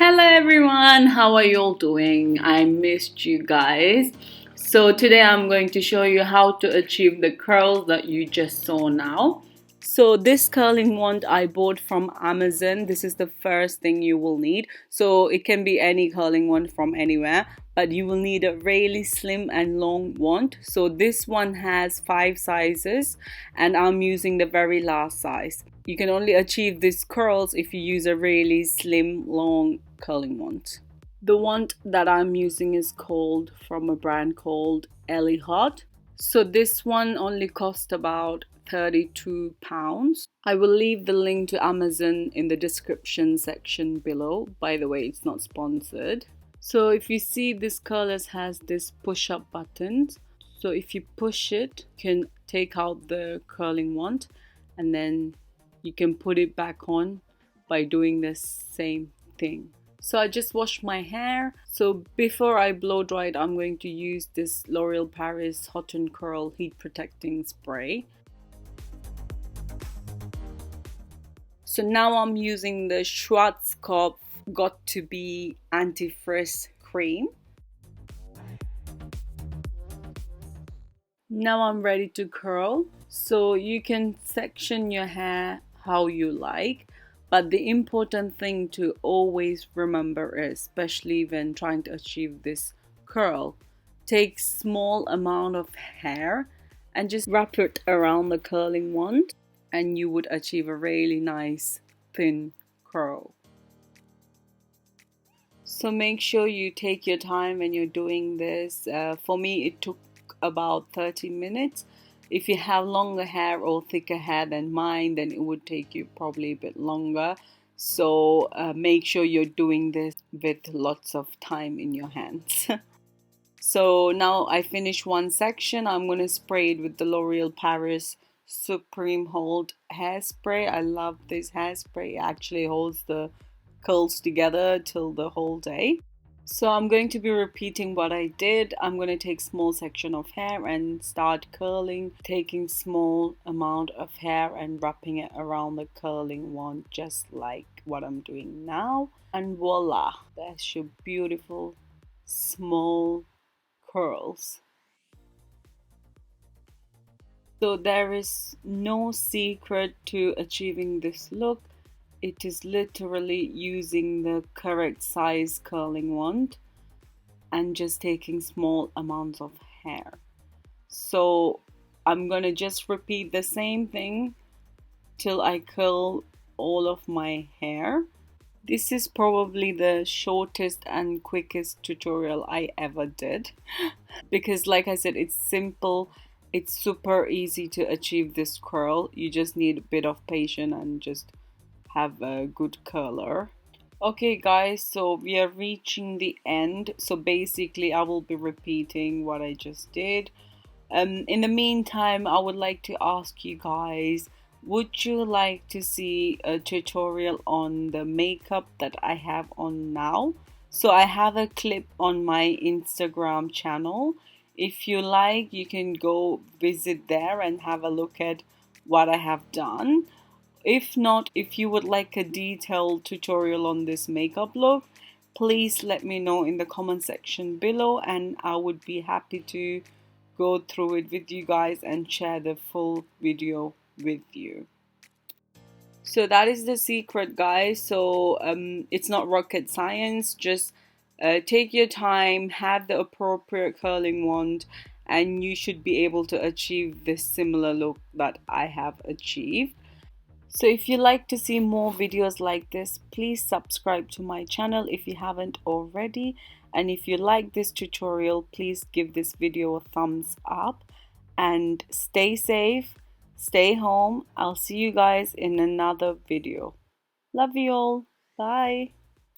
Hello everyone, how are you all doing? I missed you guys. So today I'm going to show you how to achieve the curls that you just saw now. So this curling wand I bought from Amazon. This is the first thing you will need. So it can be any curling wand from anywhere, but you will need a really slim and long wand. So this one has 5 sizes and I'm using the very last size. You can only achieve these curls if you use a really slim, long curling wand. The wand that I'm using is called from a brand called Ellie Hot. So this one only cost about £32. I will leave the link to Amazon in the description section below. By the way, it's not sponsored. So if you see, this curlers has this push-up button. So if you push it, you can take out the curling wand and then you can put it back on by doing the same thing. So I just washed my hair. So before I blow dry it, I'm going to use this L'Oreal Paris Hot and Curl Heat Protecting Spray. So now I'm using the Schwarzkopf Got to Be Anti-Frizz Cream. Now I'm ready to curl. So you can section your hair how you like. But the important thing to always remember is, especially when trying to achieve this curl, take small amount of hair and just wrap it around the curling wand and you would achieve a really nice thin curl. So make sure you take your time when you're doing this. For me it took about 30 minutes. If you have longer hair or thicker hair than mine, then it would take you probably a bit longer. So make sure you're doing this with lots of time in your hands. So now I finished one section. I'm going to spray it with the L'Oreal Paris Supreme Hold hairspray. I love this hairspray. It actually holds the curls together till the whole day. So I'm going to be repeating what I did. I'm going to take small section of hair and start curling, taking small amount of hair and wrapping it around the curling wand, just like what I'm doing now. And voila, that's your beautiful small curls. So there is no secret to achieving this look. It is literally using the correct size curling wand and just taking small amounts of hair. So I'm gonna just repeat the same thing till I curl all of my hair. This is probably the shortest and quickest tutorial I ever did because like I said, it's simple. It's super easy to achieve this curl. You just need a bit of patience and just have a good curler. Okay guys, so we are reaching the end. So basically I will be repeating what I just did. In the meantime, I would like to ask you guys, would you like to see a tutorial on the makeup that I have on now? So I have a clip on my Instagram channel. If you like, you can go visit there and have a look at what I have done. If not, if you would like a detailed tutorial on this makeup look, please let me know in the comment section below and I would be happy to go through it with you guys and share the full video with you. So that is the secret, guys. So it's not rocket science. Just take your time, have the appropriate curling wand, and you should be able to achieve this similar look that I have achieved. So if you like to see more videos like this, please subscribe to my channel if you haven't already. And if you like this tutorial, please give this video a thumbs up and stay safe, stay home. I'll see you guys in another video. Love you all. Bye.